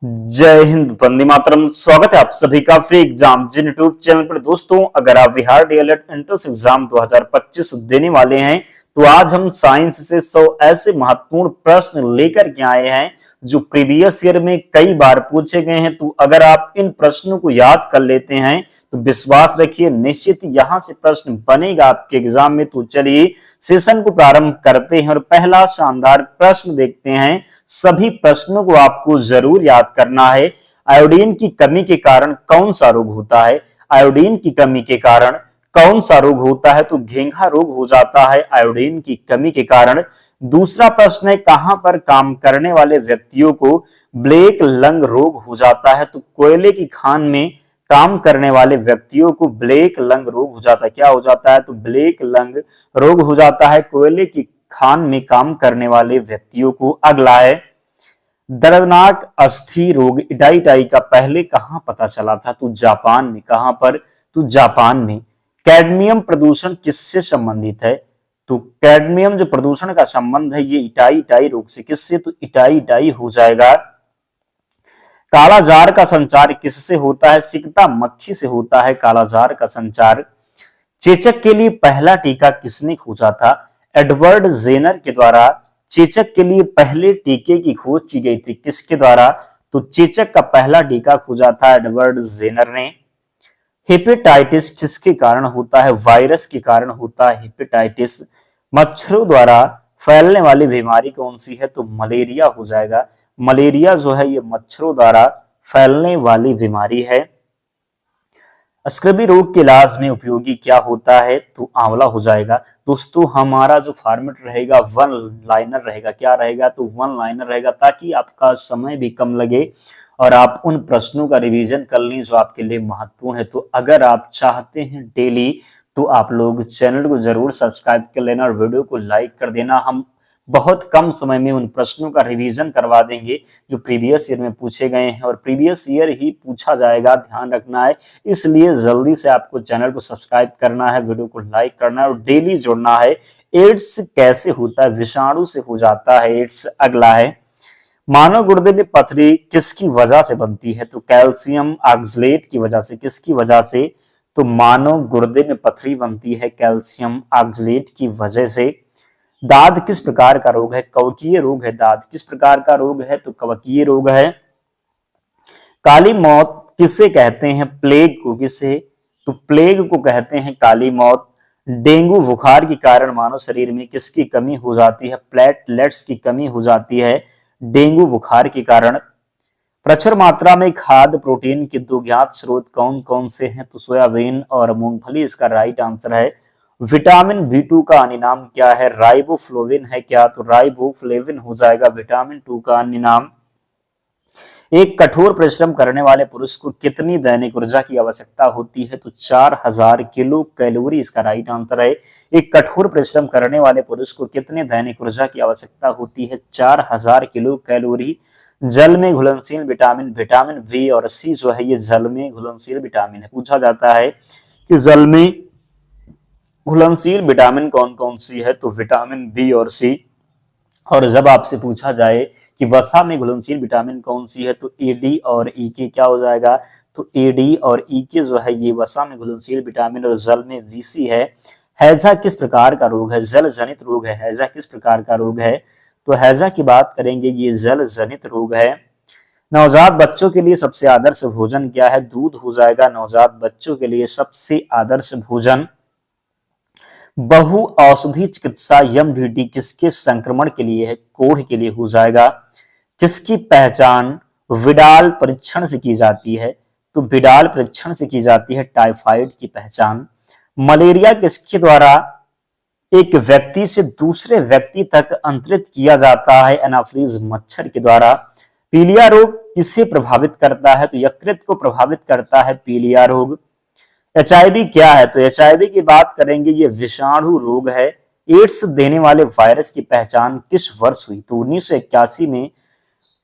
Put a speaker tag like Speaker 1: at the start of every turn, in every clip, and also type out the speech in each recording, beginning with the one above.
Speaker 1: जय हिंद, वंदे मातरम। स्वागत है आप सभी का फ्री एग्जाम जिन यूट्यूब चैनल पर। दोस्तों, अगर आप बिहार डीएलएड एंट्रेंस एग्जाम 2025 देने वाले हैं तो आज हम साइंस से 100 ऐसे महत्वपूर्ण प्रश्न लेकर के आए हैं जो प्रीवियस ईयर में कई बार पूछे गए हैं। तो अगर आप इन प्रश्नों को याद कर लेते हैं तो विश्वास रखिए निश्चित यहां से प्रश्न बनेगा आपके एग्जाम में। तो चलिए सेशन को प्रारंभ करते हैं और पहला शानदार प्रश्न देखते हैं। सभी प्रश्नों को आपको जरूर याद करना है। आयोडीन की कमी के कारण कौन सा रोग होता है? आयोडीन की कमी के कारण कौन सा रोग होता है? तो घेंघा रोग हो जाता है आयोडीन की कमी के कारण। दूसरा प्रश्न है, कहां पर काम करने वाले व्यक्तियों को ब्लैक लंग रोग हो जाता है? तो कोयले की खान में काम करने वाले व्यक्तियों को ब्लैक लंग रोग हो जाता है। क्या हो जाता है? तो ब्लैक लंग रोग हो जाता है कोयले की खान में काम करने वाले व्यक्तियों को। अगला है, दर्दनाक अस्थि रोग इटाई का पहले कहां पता चला था? तो जापान में। कहां पर? तो जापान में। कैडमियम प्रदूषण किससे संबंधित है? तो कैडमियम जो प्रदूषण का संबंध है ये इटाई रोग से। किससे? तो इटाई हो जाएगा। कालाजार का संचार किससे होता है? सिकता मक्खी से होता है कालाजार का संचार। चेचक के लिए पहला टीका किसने खोजा था? एडवर्ड जेनर के द्वारा चेचक के लिए पहले टीके की खोज की गई थी। किसके द्वारा? तो चेचक का पहला टीका खोजा था एडवर्ड जेनर ने। हेपेटाइटिस किसके कारण होता है? वायरस के कारण होता है हेपेटाइटिस। मच्छरों द्वारा फैलने वाली बीमारी कौन सी है? तो मलेरिया हो जाएगा। मलेरिया जो है ये मच्छरों द्वारा फैलने वाली बीमारी है। स्क्रबी रोग के इलाज में उपयोगी क्या होता है? तो आंवला हो जाएगा। दोस्तों, हमारा जो फॉर्मेट रहेगा वन लाइनर रहेगा। क्या रहेगा? तो वन लाइनर रहेगा, ताकि आपका समय भी कम लगे और आप उन प्रश्नों का रिवीजन कर लें जो आपके लिए महत्वपूर्ण है। तो अगर आप चाहते हैं डेली, तो आप लोग चैनल को जरूर सब्सक्राइब कर लेना और वीडियो को लाइक कर देना। हम बहुत कम समय में उन प्रश्नों का रिवीजन करवा देंगे जो प्रीवियस ईयर में पूछे गए हैं, और प्रीवियस ईयर ही पूछा जाएगा, ध्यान रखना है। इसलिए जल्दी से आपको चैनल को सब्सक्राइब करना है, वीडियो को लाइक करना है और डेली जुड़ना है। एड्स कैसे होता है? विषाणु से हो जाता है एड्स। अगला है, मानव गुर्दे में पथरी किसकी वजह से बनती है? तो कैल्शियम ऑक्सलेट की वजह से। किसकी वजह से? तो मानव गुर्दे में पथरी बनती है कैल्शियम ऑक्सलेट की वजह से। दाद किस प्रकार का रोग है? कवकीय रोग है। दाद किस प्रकार का रोग है? तो कवकीय रोग है। काली मौत किसे कहते हैं? प्लेग को। किसे? तो प्लेग को कहते हैं काली मौत। डेंगू बुखार के कारण मानव शरीर में किसकी कमी हो जाती है? प्लेटलेट्स की कमी हो जाती है डेंगू बुखार के कारण। प्रचुर मात्रा में खाद्य प्रोटीन के दो ज्ञात स्रोत कौन कौन से हैं? तो सोयाबीन और मूंगफली इसका राइट आंसर है। विटामिन B2 का अन्य नाम क्या है? राइबोफ्लोविन है। क्या? तो राइबोफ्लेविन हो जाएगा विटामिन 2 का अन्य नाम। एक कठोर परिश्रम करने वाले पुरुष को कितनी दैनिक ऊर्जा की आवश्यकता होती है? तो 4000 किलो कैलोरी इसका राइट आंसर है। एक कठोर परिश्रम करने वाले पुरुष को कितने दैनिक ऊर्जा की आवश्यकता होती है? 4000 किलो कैलोरी। जल में घुलनशील विटामिन विटामिन बी और सी जो है ये जल में घुलनशील विटामिन है। पूछा जाता है कि जल में घुलनशील विटामिन कौन कौन सी है? तो विटामिन बी और सी। और जब आपसे पूछा जाए कि वसा में घुलनशील विटामिन कौन सी है? तो एडी और ई के। क्या हो जाएगा? तो एडी और ई के जो है ये वसा में घुलनशील विटामिन और जल में वीसी है। हैजा किस प्रकार का रोग है? जल जनित रोग है। हैजा किस प्रकार का रोग है? तो हैजा की बात करेंगे, ये जल जनित रोग है। नवजात बच्चों के लिए सबसे आदर्श भोजन क्या है? दूध हो जाएगा नवजात बच्चों के लिए सबसे आदर्श भोजन। बहु औषधि चिकित्सा यमडीटी किसके संक्रमण के लिए है? कोढ़ के लिए हो जाएगा। किसकी पहचान विडाल परीक्षण से की जाती है? तो विडाल परीक्षण से की जाती है टाइफाइड की पहचान। मलेरिया किसके द्वारा एक व्यक्ति से दूसरे व्यक्ति तक अंतरित किया जाता है? एनाफ्रीज मच्छर के द्वारा। पीलिया रोग किसे प्रभावित करता है? तो यकृत को प्रभावित करता है पीलिया रोग। एचआईवी क्या है? तो एचआईवी की बात करेंगे, ये विषाणु रोग है। एड्स देने वाले वायरस की पहचान किस वर्ष हुई? तो 1981 में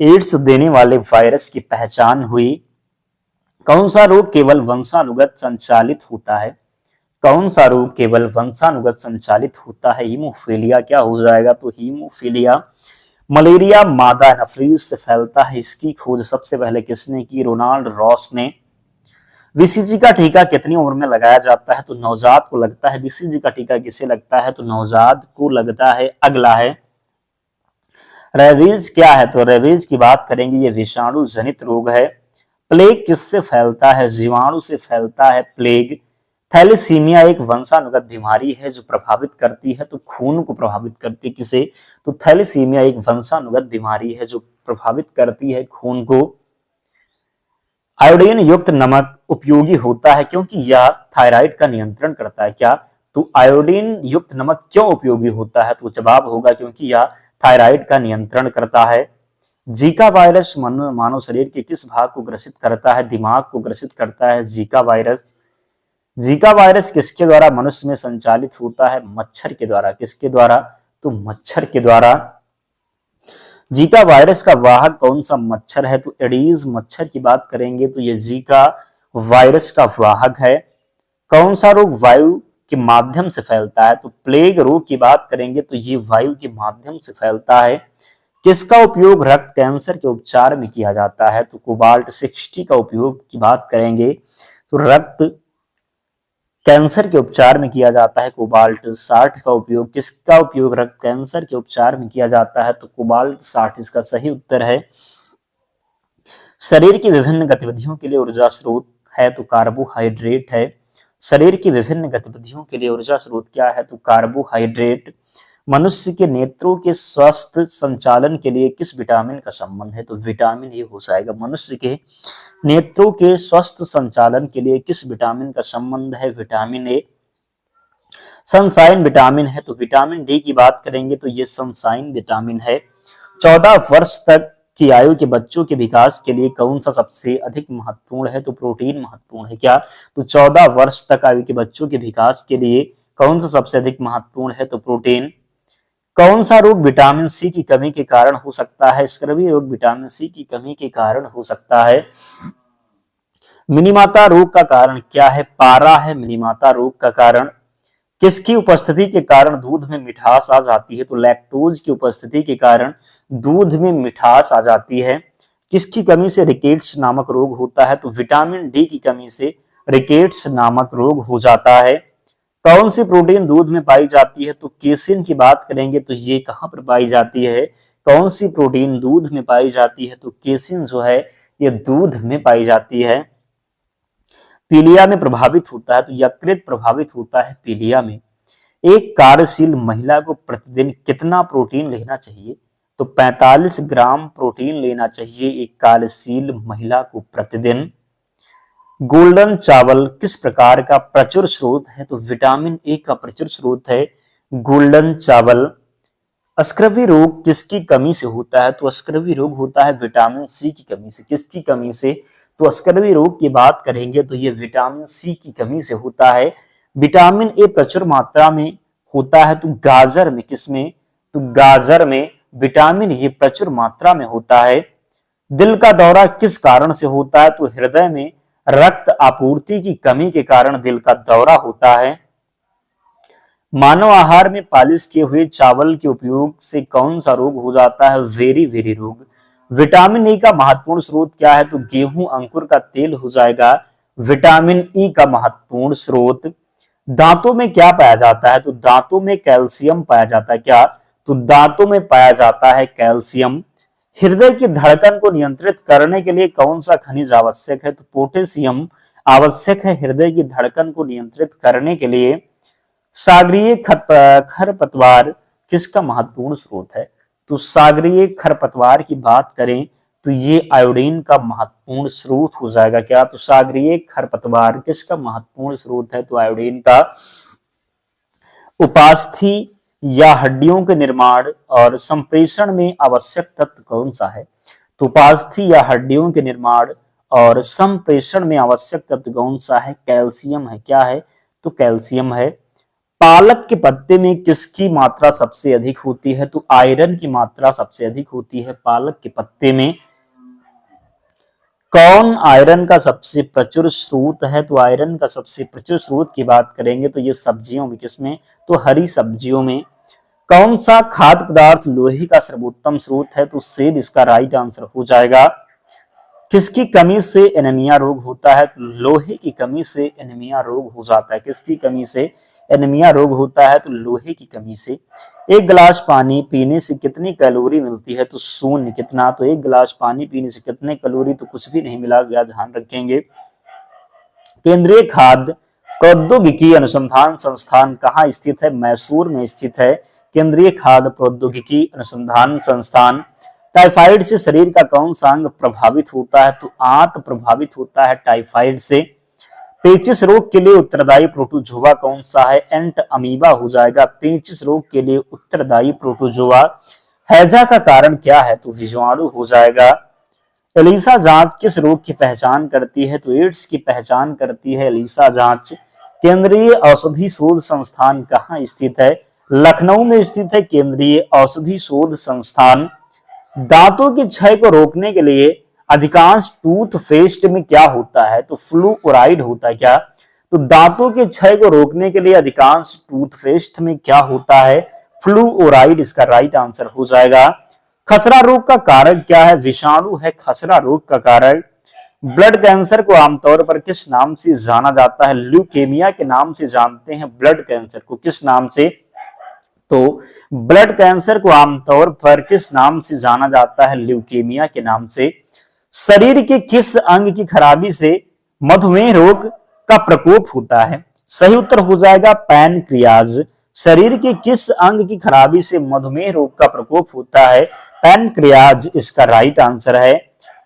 Speaker 1: एड्स देने वाले वायरस की पहचान हुई। कौन सा रोग केवल वंशानुगत संचालित होता है? कौन सा रोग केवल वंशानुगत संचालित होता है? हीमोफीलिया। क्या हो जाएगा? तो हीमोफीलिया। मलेरिया मादा एनाफ्रीज से फैलता है, इसकी खोज सबसे पहले किसने की? रोनाल्ड रॉस ने। बीसीजी का टीका कितनी उम्र में लगाया जाता है? तो नवजात को लगता है। बीसीजी का टीका किसे लगता है? तो नवजात को लगता है। अगला है रेबीज क्या है? तो रेबीज की बात करेंगे, ये विषाणु जनित रोग है। प्लेग किससे फैलता है? जीवाणु से फैलता है प्लेग। थैलेसीमिया एक वंशानुगत बीमारी है जो प्रभावित करती है, तो खून को प्रभावित करती है। किसे? तो थैलेसीमिया एक वंशानुगत बीमारी है जो प्रभावित करती है खून को। आयोडीन युक्त नमक उपयोगी होता है क्योंकि यह थायराइड का नियंत्रण करता है। क्या? तो आयोडीन युक्त नमक क्यों उपयोगी होता है? तो जवाब होगा क्योंकि यह थायराइड का नियंत्रण करता है। जीका वायरस मानव शरीर के किस भाग को ग्रसित करता है? दिमाग को ग्रसित करता है जीका वायरस। जीका वायरस किसके द्वारा मनुष्य में संचालित होता है? मच्छर के द्वारा। किसके द्वारा? तो मच्छर के द्वारा। जीका वायरस का वाहक कौन सा मच्छर है? तो एडीज मच्छर की बात करेंगे तो ये जीका वायरस का वाहक है। कौन सा रोग वायु के माध्यम से फैलता है? तो प्लेग रोग की बात करेंगे तो ये वायु के माध्यम से फैलता है। किसका उपयोग रक्त कैंसर के उपचार में किया जाता है? तो कोबाल्ट 60 का उपयोग की बात करेंगे तो रक्त कैंसर के उपचार में किया जाता है। कोबाल्ट 60 का उपयोग। किसका उपयोग रक्त कैंसर के उपचार में किया जाता है? तो कोबाल्ट 60 इसका सही उत्तर है। शरीर की विभिन्न गतिविधियों के लिए ऊर्जा स्रोत है तो कार्बोहाइड्रेट है। शरीर की विभिन्न गतिविधियों के लिए ऊर्जा स्रोत क्या है? तो कार्बोहाइड्रेट। मनुष्य के नेत्रों के स्वस्थ संचालन के लिए किस विटामिन का संबंध है? तो विटामिन ए हो जाएगा। मनुष्य के नेत्रों के स्वस्थ संचालन के लिए किस विटामिन का संबंध है? Vitamin A. सनसाइन विटामिन है तो विटामिन डी की बात करेंगे तो ये सनसाइन विटामिन है। 14 वर्ष तक की आयु के बच्चों के विकास के लिए कौन सा सबसे अधिक महत्वपूर्ण है? तो प्रोटीन महत्वपूर्ण है। क्या? तो 14 वर्ष तक आयु के बच्चों के विकास के लिए कौन सा सबसे अधिक महत्वपूर्ण है? तो प्रोटीन। कौन सा रोग विटामिन सी की कमी के कारण हो सकता है? स्क्रबी रोग विटामिन सी की कमी के कारण हो सकता है। मिनीमाता रोग का कारण क्या है? पारा है मिनीमाता रोग का कारण। किसकी उपस्थिति के कारण दूध में मिठास आ जाती है? तो लैक्टोज की उपस्थिति के कारण दूध में मिठास आ जाती है। किसकी कमी से रिकेट्स नामक रोग होता है? तो विटामिन डी की कमी से रिकेट्स नामक रोग हो जाता है। कौन सी प्रोटीन दूध में पाई जाती है? तो केसिन की बात करेंगे तो ये कहां पर पाई जाती है? कौन सी प्रोटीन दूध में पाई जाती है? तो केसिन जो है ये दूध में पाई जाती है। पीलिया में प्रभावित होता है तो यकृत प्रभावित होता है पीलिया में। एक कार्यशील महिला को प्रतिदिन कितना प्रोटीन लेना चाहिए? तो 45 ग्राम प्रोटीन लेना चाहिए एक कार्यशील महिला को प्रतिदिन। गोल्डन चावल किस प्रकार का प्रचुर स्रोत है? तो विटामिन ए का प्रचुर स्रोत है गोल्डन चावल। स्क्रबी रोग किसकी कमी से होता है? तो स्क्रबी रोग होता है विटामिन सी की कमी से। किसकी कमी से? तो स्क्रबी रोग की बात करेंगे तो ये विटामिन सी की कमी से होता है। विटामिन ए प्रचुर मात्रा में होता है तो गाजर में। किसमें? तो गाजर में विटामिन ए प्रचुर मात्रा में होता है। दिल का दौरा किस कारण से होता है? तो हृदय में रक्त आपूर्ति की कमी के कारण दिल का दौरा होता है। मानव आहार में पालिश किए हुए चावल के उपयोग से कौन सा रोग हो जाता है? वेरी वेरी रोग। विटामिन ई का महत्वपूर्ण स्रोत क्या है? तो गेहूं अंकुर का तेल हो जाएगा विटामिन ई का महत्वपूर्ण स्रोत। दांतों में क्या पाया जाता है? तो दांतों में कैल्शियम पाया जाता है। क्या? तो दांतों में पाया जाता है कैल्शियम। हृदय की धड़कन को नियंत्रित करने के लिए कौन सा खनिज आवश्यक है? तो पोटेशियम आवश्यक है हृदय की धड़कन को नियंत्रित करने के लिए। सागरीय खरपतवार किसका महत्वपूर्ण स्रोत है? तो सागरीय खरपतवार की बात करें तो ये आयोडीन का महत्वपूर्ण स्रोत हो जाएगा। क्या? तो सागरीय खरपतवार किसका महत्वपूर्ण स्रोत है? तो आयोडीन का। उपास्थि या हड्डियों के निर्माण और संप्रेषण में आवश्यक तत्व कौन सा है? तो उपास्थि या हड्डियों के निर्माण और संप्रेषण में आवश्यक तत्व कौन सा है? कैल्शियम है। क्या है? तो कैल्शियम है। पालक के पत्ते में किसकी मात्रा सबसे अधिक होती है? तो आयरन की मात्रा सबसे अधिक होती है पालक के पत्ते में। कौन आयरन का सबसे प्रचुर स्रोत है? तो आयरन का सबसे प्रचुर स्रोत की बात करेंगे तो ये सब्जियों में। किसमें? तो हरी सब्जियों में। कौन सा खाद्य पदार्थ लोहे का सर्वोत्तम स्रोत है? तो सेब इसका राइट आंसर हो जाएगा। किसकी कमी से एनीमिया रोग होता है? लोहे की कमी से एनीमिया रोग हो जाता है। किसकी कमी से एनीमिया रोग होता है? तो लोहे की कमी से। एक गिलास पानी पीने से कितनी कैलोरी मिलती है? तो शून्य। कितना? तो एक गिलास पानी पीने से कितने कैलोरी? तो कुछ भी नहीं मिला गया, ध्यान रखेंगे। केंद्रीय खाद्य प्रौद्योगिकी अनुसंधान संस्थान कहाँ स्थित है? मैसूर में स्थित है केंद्रीय खाद्य प्रौद्योगिकी अनुसंधान संस्थान। टाइफाइड से शरीर का कौन सा अंग प्रभावित होता है? तो आंत प्रभावित होता है टाइफाइड से। पेचिश रोग के लिए उत्तरदायी प्रोटोजोआ कौन सा है? एंट अमीबा हो जाएगा। पेचिश रोग के लिए उत्तरदायी प्रोटोजोआ। हैजा का कारण क्या है? तो विषाणु हो जाएगा। एलिसा जांच किस रोग की पहचान करती है? तो एड्स की पहचान करती है एलिसा जांच। केंद्रीय औषधि शोध संस्थान कहाँ स्थित है? लखनऊ में स्थित है केंद्रीय औषधि शोध संस्थान। दांतों के क्षय को रोकने के लिए अधिकांश टूथपेस्ट में क्या होता है? तो फ्लूओराइड होता है। क्या? तो दांतों के क्षय को रोकने के लिए अधिकांश टूथपेस्ट में क्या होता है? फ्लूओराइड इसका राइट आंसर हो जाएगा। खसरा रोग का कारक क्या है? विषाणु है खसरा रोग का कारक। ब्लड कैंसर को आमतौर पर किस नाम से जाना जाता है? ल्यूकेमिया के नाम से जानते हैं ब्लड कैंसर को। किस नाम से? तो ब्लड कैंसर को आमतौर पर किस नाम से जाना जाता है? ल्यूकेमिया के नाम से। शरीर के किस अंग की खराबी से मधुमेह रोग का प्रकोप होता है? सही उत्तर हो जाएगा पैनक्रियाज। शरीर के किस अंग की खराबी से मधुमेह रोग का प्रकोप होता है? पैनक्रियाज इसका राइट आंसर है।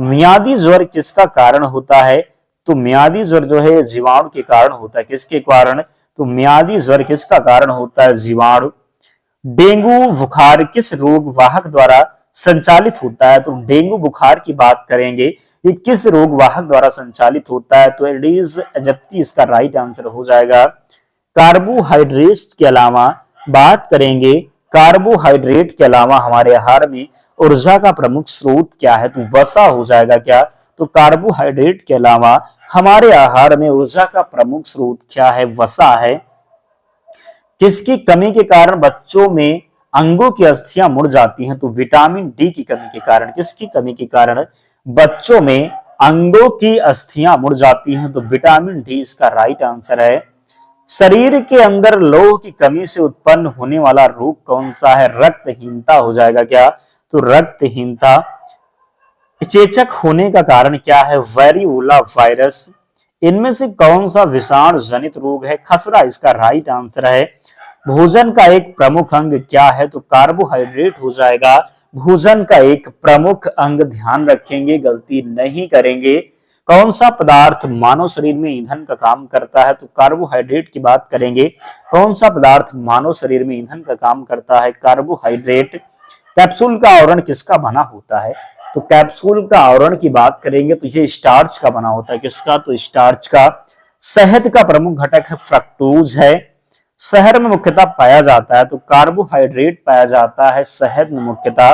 Speaker 1: मियादी ज्वर किसका कारण होता है? तो मियादी ज्वर जो है जीवाणु के कारण होता है। किसके कारण? तो मियादी ज्वर किसका कारण होता है? जीवाणु। डेंगू बुखार किस रोग वाहक द्वारा संचालित होता है? तो डेंगू बुखार की बात करेंगे, ये किस रोग वाहक द्वारा संचालित होता है? तो एडिस एजिप्टी इसका राइट आंसर हो जाएगा। कार्बोहाइड्रेट के अलावा बात करेंगे, कार्बोहाइड्रेट के अलावा हमारे आहार में ऊर्जा का प्रमुख स्रोत क्या है? तो वसा हो जाएगा। क्या? तो कार्बोहाइड्रेट के अलावा हमारे आहार में ऊर्जा का प्रमुख स्रोत क्या है? वसा है। किसकी कमी के कारण बच्चों में अंगों की अस्थियां मुड़ जाती हैं? तो विटामिन डी की कमी के कारण। किसकी कमी के कारण बच्चों में अंगों की अस्थियां मुड़ जाती हैं? तो विटामिन डी इसका राइट आंसर है। शरीर के अंदर लौह की कमी से उत्पन्न होने वाला रोग कौन सा है? रक्तहीनता हो जाएगा। क्या? तो रक्तहीनता। चेचक होने का कारण क्या है? Variola virus. इनमें से कौन सा विषाणु जनित रोग है? खसरा इसका राइट आंसर है। भोजन का एक प्रमुख अंग क्या है? तो कार्बोहाइड्रेट हो जाएगा। भोजन का एक प्रमुख अंग, ध्यान रखेंगे, गलती नहीं करेंगे। कौन सा पदार्थ मानव शरीर में ईंधन का काम करता है? तो कार्बोहाइड्रेट की बात करेंगे। कौन सा पदार्थ मानव शरीर में ईंधन का काम करता है? कार्बोहाइड्रेट। कैप्सूल का आवरण किसका बना होता है? तो कैप्सूल का आवरण की बात करेंगे तो ये स्टार्च का बना होता है। किसका? तो स्टार्च का। शहद का प्रमुख घटक है फ्रक्टोज है। शहद में मुख्यतः पाया जाता है तो कार्बोहाइड्रेट पाया जाता है शहद में मुख्यतः।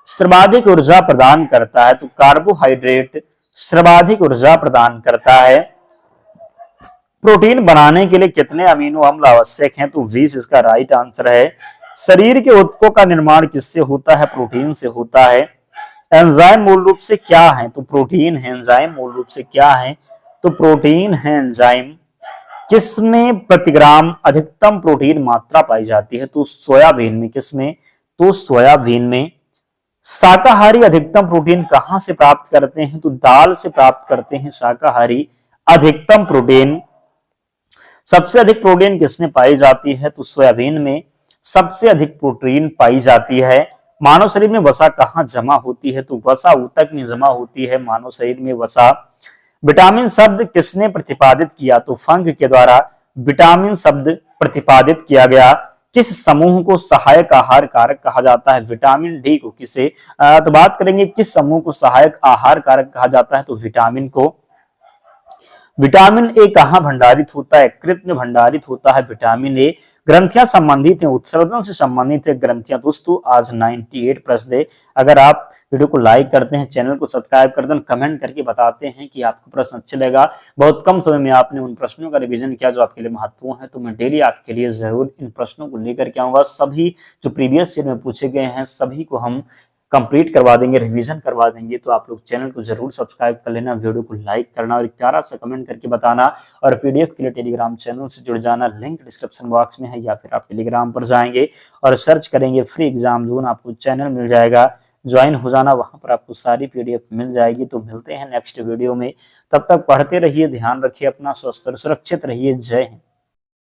Speaker 1: सर्वाधिक ऊर्जा प्रदान करता है तो कार्बोहाइड्रेट सर्वाधिक ऊर्जा प्रदान करता है। प्रोटीन बनाने के लिए कितने अमीनो अम्ल आवश्यक हैं? तो 20 इसका राइट आंसर है। शरीर के ऊतकों का निर्माण किससे होता है? प्रोटीन से होता है। एंजाइम मूल रूप से क्या है? तो प्रोटीन है। एंजाइम मूल रूप से क्या है? तो प्रोटीन है एंजाइम। किसमें प्रति ग्राम अधिकतम प्रोटीन मात्रा पाई जाती है? तो सोयाबीन में। किसमें? तो सोयाबीन में। शाकाहारी अधिकतम प्रोटीन कहां से प्राप्त करते हैं? तो दाल से प्राप्त करते हैं शाकाहारी अधिकतम प्रोटीन। सबसे अधिक प्रोटीन किसमें पाई जाती है? तो सोयाबीन में सबसे अधिक प्रोटीन पाई जाती है। मानव शरीर में वसा कहाँ जमा होती है? तो वसा ऊतक में जमा होती है मानव शरीर में वसा। विटामिन शब्द किसने प्रतिपादित किया? तो फंक के द्वारा विटामिन शब्द प्रतिपादित किया गया। किस समूह को सहायक आहार कारक कहा जाता है? विटामिन डी को। किसे? तो बात करेंगे किस समूह को सहायक आहार कारक कहा जाता है? तो विटामिन को। विटामिन ए कहाँ भंडारित होता है? कृत में भंडारित होता है विटामिन ए। ग्रंथियां संबंधित हैं, उत्सर्जन से संबंधित है ग्रंथियां। दोस्तों आज 98 प्रश्न है। अगर आप वीडियो को लाइक करते हैं, चैनल को सब्सक्राइब करते हैं, कमेंट करके बताते हैं कि आपको प्रश्न अच्छे लगा, बहुत कम समय में आपने उन प्रश्नों का रिवीजन किया जो आपके लिए महत्वपूर्ण है, तो मैं डेली आपके लिए जरूर इन प्रश्नों को लेकर के आऊंगा। सभी जो प्रीवियस ईयर में पूछे गए हैं सभी को हम कंप्लीट करवा देंगे, रिवीजन करवा देंगे। तो आप लोग चैनल को जरूर सब्सक्राइब कर लेना, वीडियो को लाइक करना और एक प्यारा सा कमेंट करके बताना। और पीडीएफ के लिए टेलीग्राम चैनल से जुड़ जाना, लिंक डिस्क्रिप्शन बॉक्स में है, या फिर आप टेलीग्राम पर जाएंगे और सर्च करेंगे फ्री एग्जाम जोन, आपको चैनल मिल जाएगा, ज्वाइन हो जाना, वहां पर आपको सारी पीडीएफ मिल जाएगी। तो मिलते हैं नेक्स्ट वीडियो में, तब तक पढ़ते रहिए, ध्यान रखिए अपना, स्वस्थ और सुरक्षित रहिए। जय हिंद।